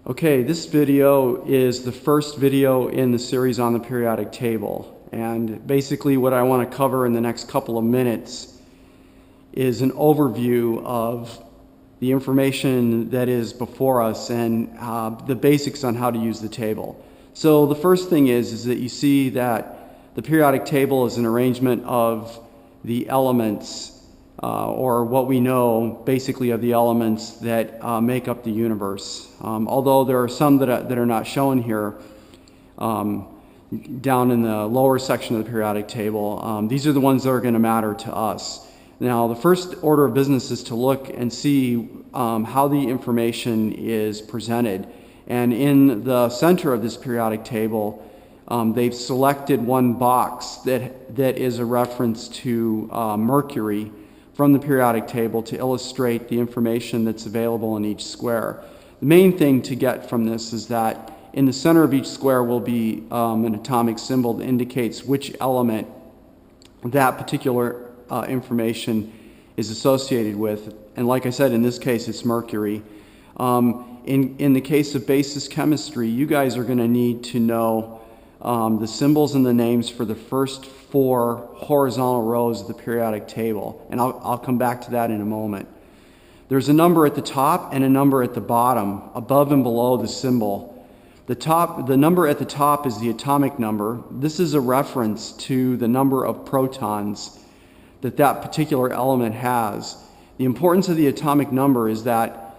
Okay, this video is the first video in the series on the periodic table, and basically what I want to cover in the next couple of minutes is an overview of the information that is before us and the basics on how to use the table. So the first thing is that you see that the periodic table is an arrangement of the elements or what we know basically of the elements that make up the universe. Although there are some that are not shown here down in the lower section of the periodic table. These are the ones that are going to matter to us. Now, the first order of business is to look and see how the information is presented. And in the center of this periodic table, they've selected one box that is a reference to mercury from the periodic table to illustrate the information that's available in each square. The main thing to get from this is that in the center of each square will be an atomic symbol that indicates which element that particular information is associated with. And like I said, in this case, it's mercury. In the case of basis chemistry, you guys are going to need to know the symbols and the names for the first 4 horizontal rows of the periodic table, and I'll come back to that in a moment. There's a number at the top and a number at the bottom, above and below the symbol. The number at the top is the atomic number. This is a reference to the number of protons that particular element has. The importance of the atomic number is that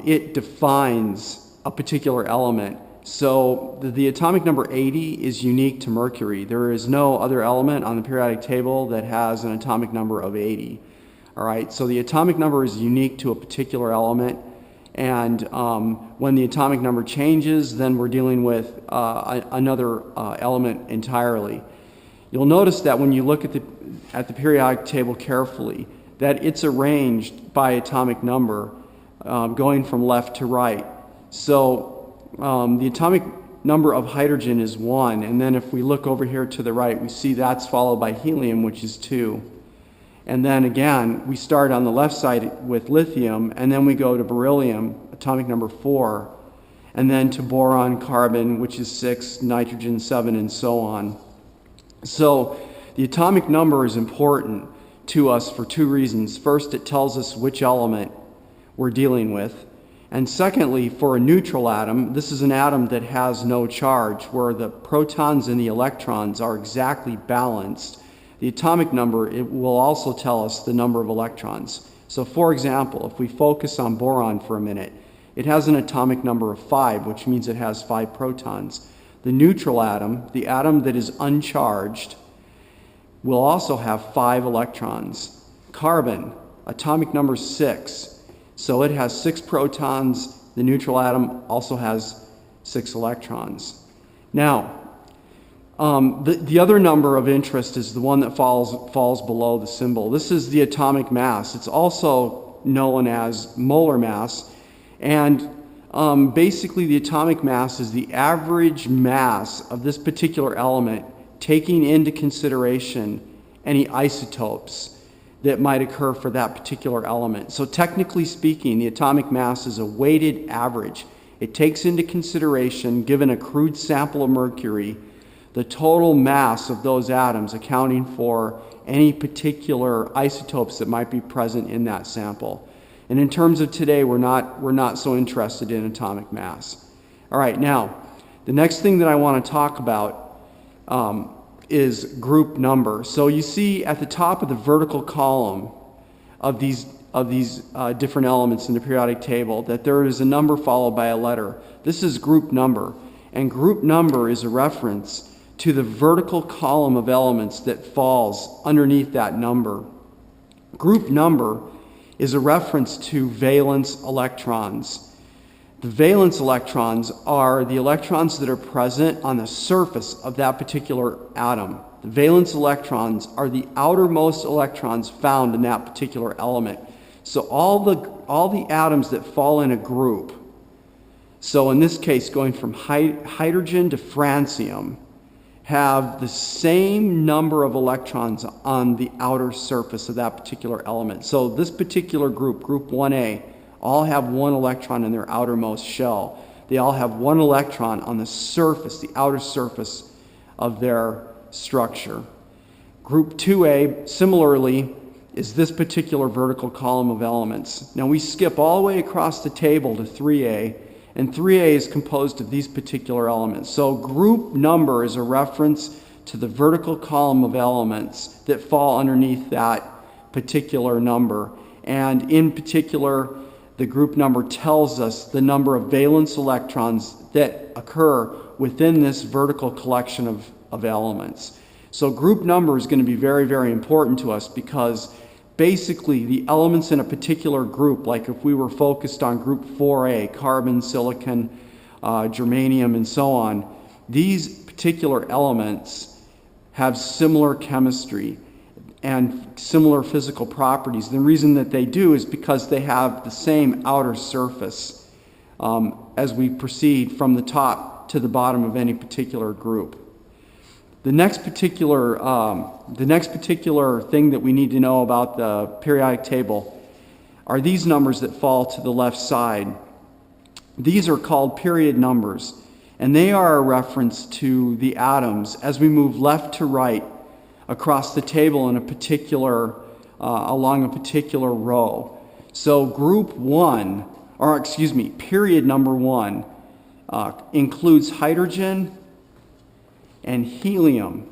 it defines a particular element. So the atomic number 80 is unique to mercury. There is no other element on the periodic table that has an atomic number of 80. All right, so the atomic number is unique to a particular element, and when the atomic number changes, then we're dealing with another element entirely. You'll notice that when you look at the periodic table carefully, that it's arranged by atomic number going from left to right. So the atomic number of hydrogen is 1, and then if we look over here to the right, we see that's followed by helium, which is 2. And then again, we start on the left side with lithium, and then we go to beryllium, atomic number 4, and then to boron, carbon, which is 6, nitrogen 7, and so on. So the atomic number is important to us for 2 reasons. First, it tells us which element we're dealing with. And secondly, for a neutral atom, this is an atom that has no charge, where the protons and the electrons are exactly balanced. The atomic number, it will also tell us the number of electrons. So for example, if we focus on boron for a minute, it has an atomic number of 5, which means it has 5 protons. The neutral atom, the atom that is uncharged, will also have 5 electrons. Carbon, atomic number 6. So it has 6 protons. The neutral atom also has 6 electrons. Now, the other number of interest is the one that falls below the symbol. This is the atomic mass. It's also known as molar mass. And basically, the atomic mass is the average mass of this particular element, taking into consideration any isotopes that might occur for that particular element. So technically speaking, the atomic mass is a weighted average. It takes into consideration, given a crude sample of mercury, the total mass of those atoms, accounting for any particular isotopes that might be present in that sample. And in terms of today, we're not so interested in atomic mass. All right, now, the next thing that I want to talk about is group number. So you see at the top of the vertical column of these different elements in the periodic table that there is a number followed by a letter. This is group number, and group number is a reference to the vertical column of elements that falls underneath that number. Group number is a reference to valence electrons. The valence electrons are the electrons that are present on the surface of that particular atom. The valence electrons are the outermost electrons found in that particular element. So all the atoms that fall in a group, so in this case going from hydrogen to francium, have the same number of electrons on the outer surface of that particular element. So this particular group, group 1A, all have 1 electron in their outermost shell. They all have one electron on the surface, the outer surface of their structure. Group 2A, similarly, is this particular vertical column of elements. Now we skip all the way across the table to 3A, and 3A is composed of these particular elements. So group number is a reference to the vertical column of elements that fall underneath that particular number. And in particular, the group number tells us the number of valence electrons that occur within this vertical collection of elements. So group number is going to be very, very important to us because basically the elements in a particular group, like if we were focused on group 4A, carbon, silicon, germanium, and so on, these particular elements have similar chemistry and similar physical properties. The reason that they do is because they have the same outer surface as we proceed from the top to the bottom of any particular group. The next particular thing that we need to know about the periodic table are these numbers that fall to the left side. These are called period numbers, and they are a reference to the atoms as we move left to right across the table in a particular, along a particular row. So period number 1 includes hydrogen and helium.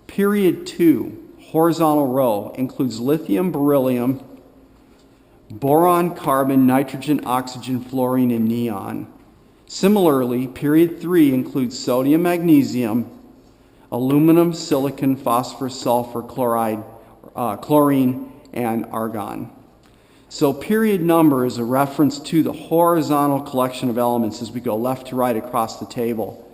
Period 2, horizontal row, includes lithium, beryllium, boron, carbon, nitrogen, oxygen, fluorine, and neon. Similarly, period 3 includes sodium, magnesium, aluminum, silicon, phosphorus, sulfur, chloride, chlorine, and argon. So period number is a reference to the horizontal collection of elements as we go left to right across the table.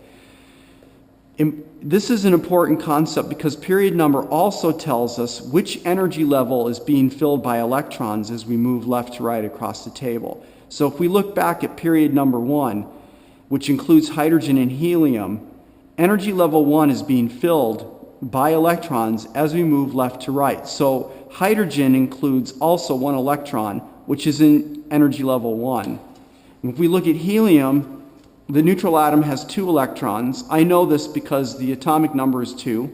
This is an important concept because period number also tells us which energy level is being filled by electrons as we move left to right across the table. So if we look back at period number 1, which includes hydrogen and helium, energy level 1 is being filled by electrons as we move left to right. So hydrogen includes also 1 electron, which is in energy level 1. If we look at helium, the neutral atom has 2 electrons. I know this because the atomic number is 2,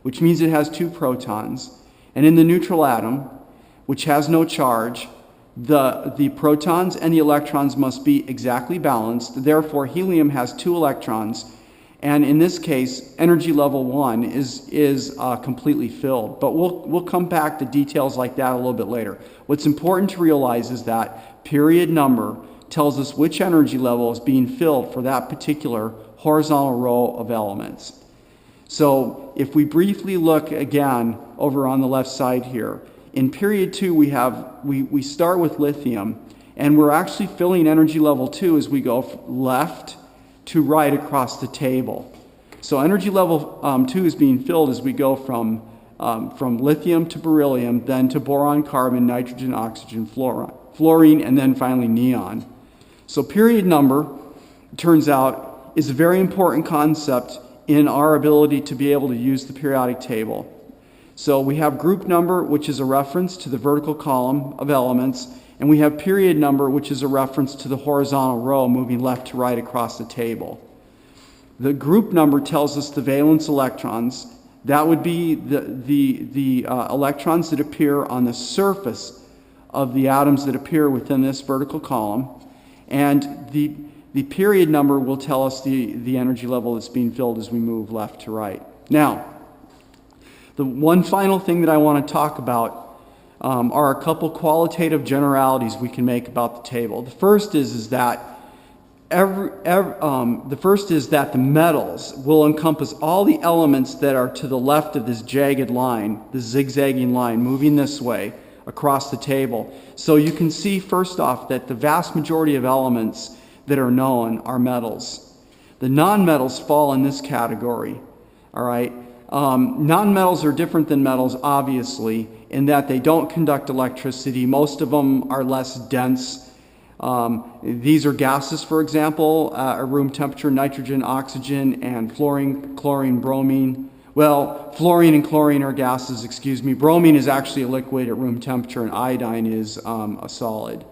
which means it has 2 protons. And in the neutral atom, which has no charge, the protons and the electrons must be exactly balanced. Therefore, helium has 2 electrons. And in this case, energy level 1 is completely filled. But we'll come back to details like that a little bit later. What's important to realize is that period number tells us which energy level is being filled for that particular horizontal row of elements. So if we briefly look again over on the left side here, in period 2 we start with lithium, and we're actually filling energy level 2 as we go left to right across the table. So energy level 2 is being filled as we go from lithium to beryllium, then to boron, carbon, nitrogen, oxygen, fluorine, and then finally neon. So period number, turns out, is a very important concept in our ability to be able to use the periodic table. So we have group number, which is a reference to the vertical column of elements, and we have period number, which is a reference to the horizontal row moving left to right across the table. The group number tells us the valence electrons. That would be the electrons that appear on the surface of the atoms that appear within this vertical column. And the period number will tell us the energy level that's being filled as we move left to right. Now, the one final thing that I want to talk about are a couple qualitative generalities we can make about the table. The first is that the metals will encompass all the elements that are to the left of this jagged line, this zigzagging line moving this way across the table. So you can see first off that the vast majority of elements that are known are metals. The nonmetals fall in this category, all right? Nonmetals are different than metals, obviously, in that they don't conduct electricity. Most of them are less dense. These are gases, for example, at room temperature: nitrogen, oxygen, and fluorine, chlorine, bromine. Well, fluorine and chlorine are gases, excuse me. Bromine is actually a liquid at room temperature, and iodine is a solid.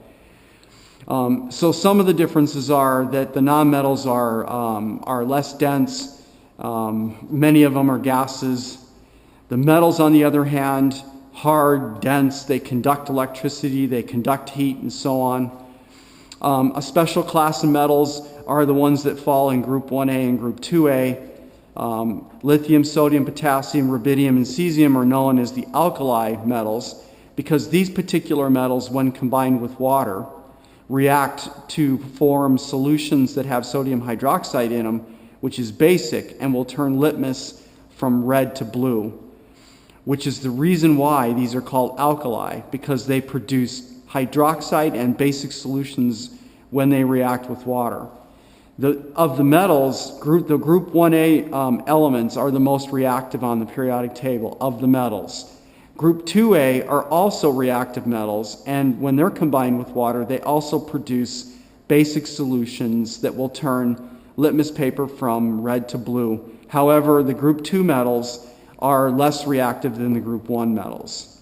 So some of the differences are that the nonmetals are less dense. Many of them are gases. The metals, on the other hand, hard, dense, they conduct electricity, they conduct heat, and so on. A special class of metals are the ones that fall in group 1A and group 2A. Lithium, sodium, potassium, rubidium, and cesium are known as the alkali metals because these particular metals, when combined with water, react to form solutions that have sodium hydroxide in them, which is basic and will turn litmus from red to blue, which is the reason why these are called alkali, because they produce hydroxide and basic solutions when they react with water. Of the metals, the group 1A elements are the most reactive on the periodic table of the metals. Group 2A are also reactive metals, and when they're combined with water, they also produce basic solutions that will turn litmus paper from red to blue. However, the group 2 metals are less reactive than the group 1 metals.